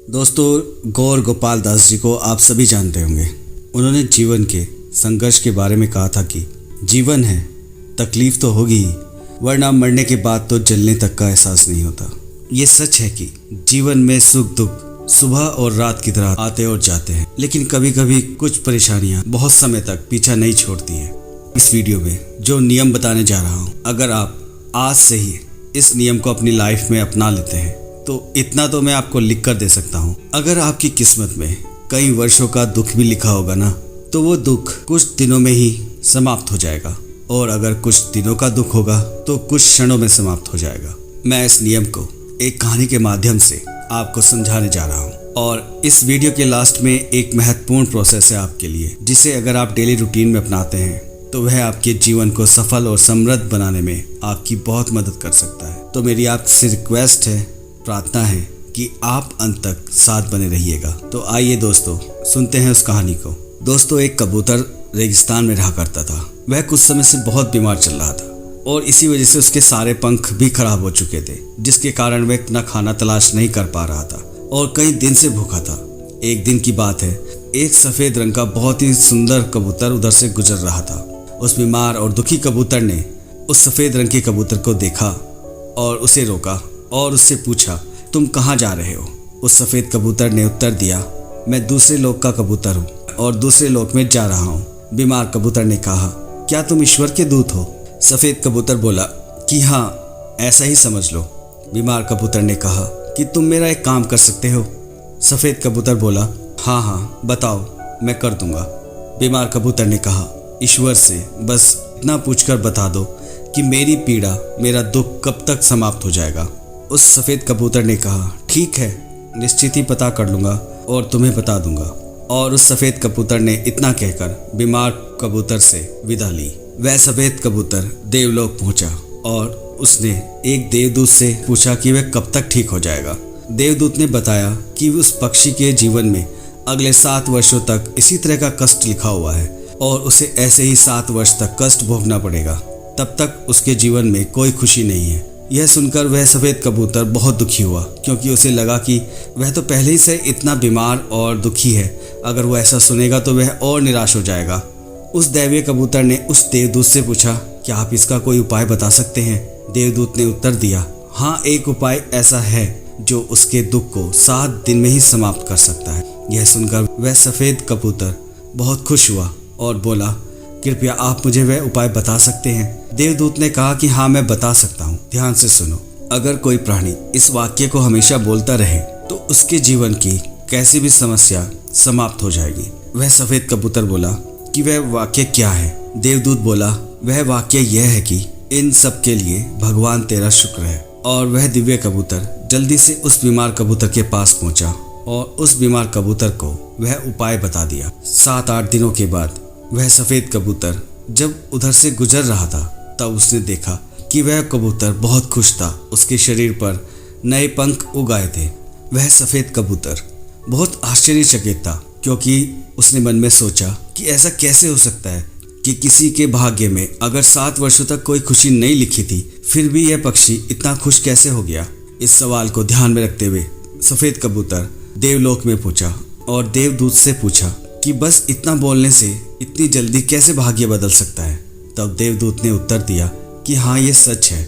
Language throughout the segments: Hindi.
दोस्तों, गौर गोपाल दास जी को आप सभी जानते होंगे। उन्होंने जीवन के संघर्ष के बारे में कहा था कि जीवन है, तकलीफ तो होगी ही, वरना मरने के बाद तो जलने तक का एहसास नहीं होता। ये सच है कि जीवन में सुख दुख सुबह और रात की तरह आते और जाते हैं, लेकिन कभी कभी कुछ परेशानियां बहुत समय तक पीछा नहीं छोड़ती हैं। इस वीडियो में जो नियम बताने जा रहा हूँ, अगर आप आज से ही इस नियम को अपनी लाइफ में अपना लेते हैं तो इतना तो मैं आपको लिख कर दे सकता हूँ। अगर आपकी किस्मत में कई वर्षों का दुख भी लिखा होगा ना, तो वो दुख कुछ दिनों में ही समाप्त हो जाएगा, और अगर कुछ दिनों का दुख होगा तो कुछ क्षणों में समाप्त हो जाएगा। मैं इस नियम को एक कहानी के माध्यम से आपको समझाने जा रहा हूँ, और इस वीडियो के लास्ट में एक महत्वपूर्ण प्रोसेस है आपके लिए, जिसे अगर आप डेली रूटीन में अपनाते हैं तो वह आपके जीवन को सफल और समृद्ध बनाने में आपकी बहुत मदद कर सकता है। तो मेरी आपसे रिक्वेस्ट है, प्रार्थना है कि आप अंत तक साथ बने रहिएगा। तो आइए दोस्तों, सुनते हैं उस कहानी को। दोस्तों, एक कबूतर रेगिस्तान में रहा करता था। वह कुछ समय से बहुत बीमार चल रहा था, और इसी वजह से उसके सारे पंख भी खराब हो चुके थे, जिसके कारण वह न खाना तलाश नहीं कर पा रहा था और कई दिन से भूखा था। एक दिन की बात है, एक सफ़ेद रंग का बहुत ही सुंदर कबूतर उधर से गुजर रहा था। उस बीमार और दुखी कबूतर ने उस सफ़ेद रंग के कबूतर को देखा और उसे रोका और उससे पूछा, तुम कहाँ जा रहे हो? उस सफ़ेद कबूतर ने उत्तर दिया, मैं दूसरे लोक का कबूतर हूँ और दूसरे लोक में जा रहा हूँ। बीमार कबूतर ने कहा, क्या तुम ईश्वर के दूत हो? सफ़ेद कबूतर बोला कि हाँ, ऐसा ही समझ लो। बीमार कबूतर ने कहा कि तुम मेरा एक काम कर सकते हो? सफ़ेद कबूतर बोला, हाँ हाँ बताओ, मैं कर दूंगा। बीमार कबूतर ने कहा, ईश्वर से बस इतना पूछकर बता दो कि मेरी पीड़ा, मेरा दुख कब तक समाप्त हो जाएगा। उस सफ़ेद कबूतर ने कहा, ठीक है, निश्चित ही पता कर लूँगा और तुम्हें बता दूंगा। और उस सफ़ेद कबूतर ने इतना कहकर बीमार कबूतर से विदा ली। वह सफ़ेद कबूतर देवलोक पहुंचा और उसने एक देवदूत से पूछा कि वह कब तक ठीक हो जाएगा। देवदूत ने बताया कि उस पक्षी के जीवन में अगले 7 वर्षों तक इसी तरह का कष्ट लिखा हुआ है और उसे ऐसे ही 7 वर्ष तक कष्ट भोगना पड़ेगा, तब तक उसके जीवन में कोई खुशी नहीं है। यह सुनकर वह सफ़ेद कबूतर बहुत दुखी हुआ, क्योंकि उसे लगा कि वह तो पहले ही से इतना बीमार और दुखी है, अगर वो ऐसा सुनेगा तो वह और निराश हो जाएगा। उस दैवीय कबूतर ने उस देवदूत से पूछा, क्या आप इसका कोई उपाय बता सकते हैं? देवदूत ने उत्तर दिया, हाँ, एक उपाय ऐसा है जो उसके दुख को 7 दिन में ही समाप्त कर सकता है। यह सुनकर वह सफ़ेद कबूतर बहुत खुश हुआ और बोला, कृपया आप मुझे वह उपाय बता सकते हैं? देवदूत ने कहा कि हाँ, मैं बता सकता हूँ। ध्यान से सुनो। अगर कोई प्राणी इस वाक्य को हमेशा बोलता रहे तो उसके जीवन की कैसी भी समस्या समाप्त हो जाएगी। वह सफ़ेद कबूतर बोला कि वह वाक्य क्या है? देवदूत बोला, वह वाक्य यह है कि इन सब के लिए भगवान तेरा शुक्र है। और वह दिव्य कबूतर जल्दी से उस बीमार कबूतर के पास पहुंचा और उस बीमार कबूतर को वह उपाय बता दिया। 7-8 दिनों के बाद वह सफ़ेद कबूतर जब उधर से गुजर रहा था, तब उसने देखा कि वह कबूतर बहुत खुश था। उसके शरीर पर नए पंख उग आए थे। वह सफ़ेद कबूतर बहुत आश्चर्यचकित था, क्योंकि उसने मन में सोचा कि ऐसा कैसे हो सकता है कि किसी के भाग्य में अगर 7 वर्षों तक कोई खुशी नहीं लिखी थी, फिर भी यह पक्षी इतना खुश कैसे हो गया। इस सवाल को ध्यान में रखते हुए सफ़ेद कबूतर देवलोक में पहुंचा और देवदूत से पूछा कि बस इतना बोलने से इतनी जल्दी कैसे भाग्य बदल सकता है। तब देवदूत ने उत्तर दिया कि हाँ, ये सच है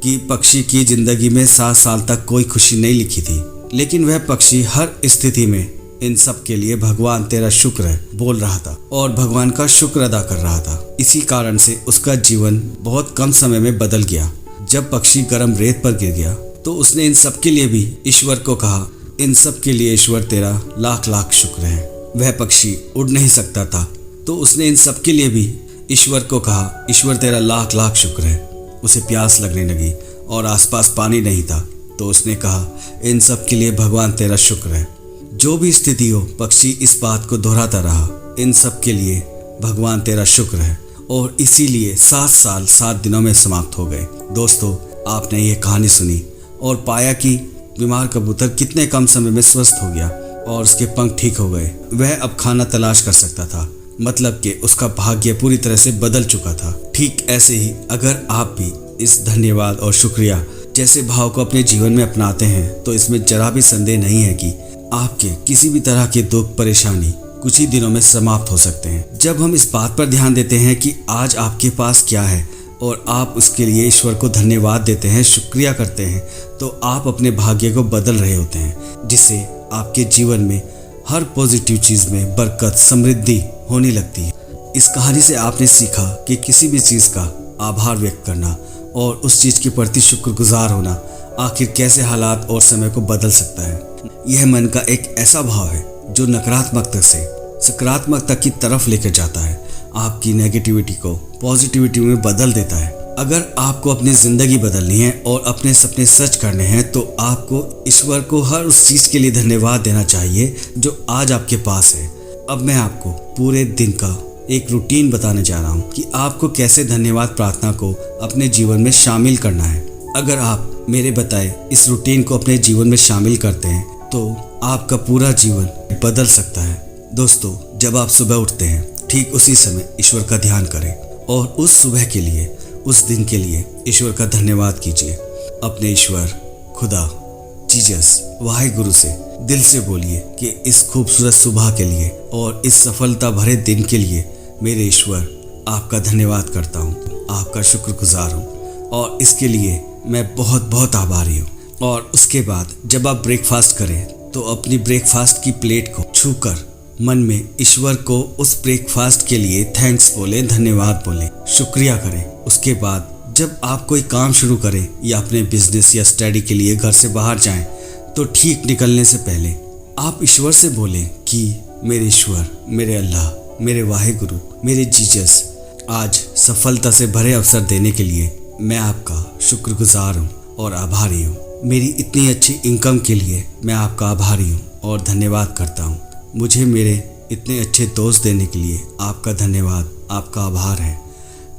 कि पक्षी की जिंदगी में 7 साल तक कोई खुशी नहीं लिखी थी, लेकिन वह पक्षी हर स्थिति में इन सब के लिए भगवान तेरा शुक्र है बोल रहा था और भगवान का शुक्र अदा कर रहा था। इसी कारण से उसका जीवन बहुत कम समय में बदल गया। जब पक्षी गर्म रेत पर गिर गया तो उसने इन सब के लिए भी ईश्वर को कहा, इन सब के लिए ईश्वर तेरा लाख लाख शुक्र है। वह पक्षी उड़ नहीं सकता था, तो उसने इन सब के लिए भी ईश्वर को कहा, ईश्वर तेरा लाख लाख शुक्र है। उसे प्यास लगने लगी और आसपास पानी नहीं था, तो उसने कहा, इन सब के लिए भगवान तेरा शुक्र है। जो भी स्थिति हो, पक्षी इस बात को दोहराता रहा, इन सब के लिए भगवान तेरा शुक्र है, और इसीलिए 7 साल 7 दिनों में समाप्त हो गए। दोस्तों, आपने ये कहानी सुनी और पाया कि बीमार कबूतर कितने कम समय में स्वस्थ हो गया और उसके पंख ठीक हो गए। वह अब खाना तलाश कर सकता था, मतलब कि उसका भाग्य पूरी तरह से बदल चुका था। ठीक ऐसे ही अगर आप भी इस धन्यवाद और शुक्रिया जैसे भाव को अपने जीवन में अपनाते हैं तो इसमें जरा भी संदेह नहीं है कि आपके किसी भी तरह के दुख परेशानी कुछ ही दिनों में समाप्त हो सकते हैं। जब हम इस बात पर ध्यान देते हैं कि आज आपके पास क्या है और आप उसके लिए ईश्वर को धन्यवाद देते हैं, शुक्रिया करते हैं, तो आप अपने भाग्य को बदल रहे होते हैं, जिससे आपके जीवन में हर पॉजिटिव चीज़ में बरकत, समृद्धि होने लगती है। इस कहानी से आपने सीखा कि किसी भी चीज़ का आभार व्यक्त करना और उस चीज़ के प्रति शुक्रगुजार होना आखिर कैसे हालात और समय को बदल सकता है। यह मन का एक ऐसा भाव है जो नकारात्मकता से सकारात्मकता की तरफ लेकर जाता है, आपकी नेगेटिविटी को पॉजिटिविटी में बदल देता है। अगर आपको अपनी ज़िंदगी बदलनी है और अपने सपने सच करने हैं तो आपको ईश्वर को हर उस चीज़ के लिए धन्यवाद देना चाहिए जो आज आपके पास है। अब मैं आपको पूरे दिन का एक रूटीन बताने जा रहा हूँ कि आपको कैसे धन्यवाद प्रार्थना को अपने जीवन में शामिल करना है। अगर आप मेरे बताए इस रूटीन को अपने जीवन में शामिल करते हैं तो आपका पूरा जीवन बदल सकता है। दोस्तों, जब आप सुबह उठते हैं ठीक उसी समय ईश्वर का ध्यान करें और उस सुबह के लिए, उस दिन के लिए ईश्वर का धन्यवाद कीजिए। अपने ईश्वर, खुदा, जीसस, वाहिगुरु से दिल से बोलिए कि इस खूबसूरत सुबह के लिए और इस सफलता भरे दिन के लिए मेरे ईश्वर आपका धन्यवाद करता हूँ, आपका शुक्रगुजार हूँ और इसके लिए मैं बहुत बहुत आभारी हूँ। और उसके बाद जब आप ब्रेकफास्ट करें तो अपनी ब्रेकफास्ट की प्लेट को छूकर मन में ईश्वर को उस ब्रेकफास्ट के लिए थैंक्स बोलें, धन्यवाद बोलें, शुक्रिया करें। उसके बाद जब आप कोई काम शुरू करें या अपने बिजनेस या स्टडी के लिए घर से बाहर जाएं तो ठीक निकलने से पहले आप ईश्वर से बोलें कि मेरे ईश्वर, मेरे अल्लाह, मेरे वाहिगुरु, मेरे जीसस, आज सफलता से भरे अवसर देने के लिए मैं आपका शुक्रगुजार हूँ और आभारी हूँ। मेरी इतनी अच्छी इनकम के लिए मैं आपका आभारी हूँ और धन्यवाद करता हूँ। मुझे मेरे इतने अच्छे दोस्त देने के लिए आपका धन्यवाद, आपका आभार है।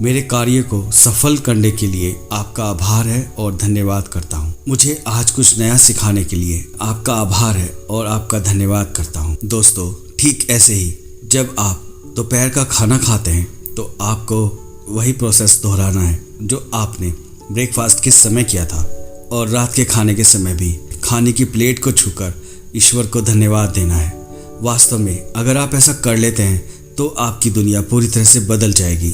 मेरे कार्य को सफल करने के लिए आपका आभार है और धन्यवाद करता हूँ। मुझे आज कुछ नया सिखाने के लिए आपका आभार है और आपका धन्यवाद करता हूँ। दोस्तों, ठीक ऐसे ही जब आप दोपहर का खाना खाते हैं तो आपको वही प्रोसेस दोहराना है जो आपने ब्रेकफास्ट के समय किया था और रात के खाने के समय भी खाने की प्लेट को छूकर ईश्वर को धन्यवाद देना है। वास्तव में अगर आप ऐसा कर लेते हैं तो आपकी दुनिया पूरी तरह से बदल जाएगी।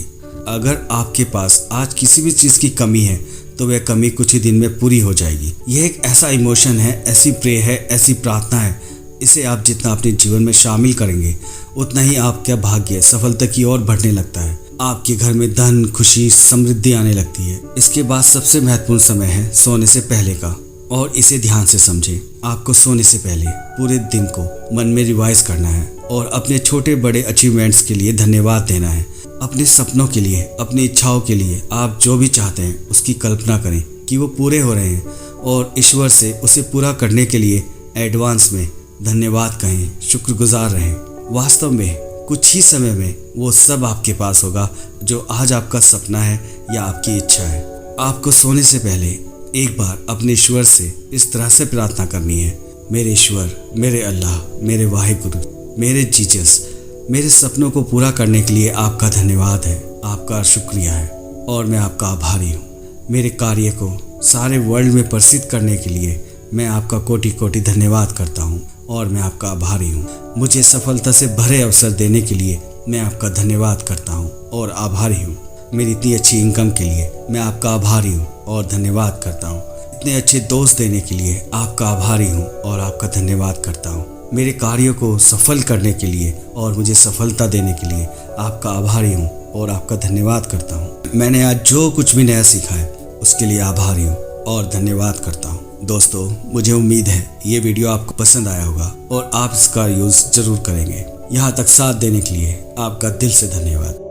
अगर आपके पास आज किसी भी चीज़ की कमी है तो वह कमी कुछ ही दिन में पूरी हो जाएगी। यह एक ऐसा इमोशन है, ऐसी प्रे है, ऐसी प्रार्थना है, इसे आप जितना अपने जीवन में शामिल करेंगे उतना ही आपका भाग्य सफलता की ओर बढ़ने लगता है। आपके घर में धन, खुशी, समृद्धि आने लगती है। इसके बाद सबसे महत्वपूर्ण समय है सोने से पहले का, और इसे ध्यान से समझें। आपको सोने से पहले पूरे दिन को मन में रिवाइज करना है और अपने छोटे बड़े अचीवमेंट्स के लिए धन्यवाद देना है। अपने सपनों के लिए, अपनी इच्छाओं के लिए आप जो भी चाहते हैं उसकी कल्पना करें कि वो पूरे हो रहे हैं और ईश्वर से उसे पूरा करने के लिए एडवांस में धन्यवाद कहें, शुक्रगुजार रहें। वास्तव में कुछ ही समय में वो सब आपके पास होगा जो आज आपका सपना है या आपकी इच्छा है। आपको सोने से पहले एक बार अपने ईश्वर से इस तरह से प्रार्थना करनी है, मेरे ईश्वर, मेरे अल्लाह, मेरे वाहिगुरु, मेरे जीसस, मेरे सपनों को पूरा करने के लिए आपका धन्यवाद है, आपका शुक्रिया है और मैं आपका आभारी हूँ। मेरे कार्य को सारे वर्ल्ड में प्रसिद्ध करने के लिए मैं आपका कोटि कोटि धन्यवाद करता हूँ और मैं आपका आभारी हूँ। मुझे सफलता से भरे अवसर देने के लिए मैं आपका धन्यवाद करता हूँ और आभारी हूँ। मेरी इतनी अच्छी इनकम के लिए मैं आपका आभारी हूँ और धन्यवाद करता हूँ। इतने अच्छे दोस्त देने के लिए आपका आभारी हूँ और आपका धन्यवाद करता हूँ। मेरे कार्यों को सफल करने के लिए और मुझे सफलता देने के लिए आपका आभारी हूँ और आपका धन्यवाद करता हूँ। मैंने आज जो कुछ भी नया सीखा है उसके लिए आभारी हूँ और धन्यवाद करता हूँ। दोस्तों, मुझे उम्मीद है ये वीडियो आपको पसंद आया होगा और आप इसका यूज़ ज़रूर करेंगे। यहाँ तक साथ देने के लिए आपका दिल से धन्यवाद।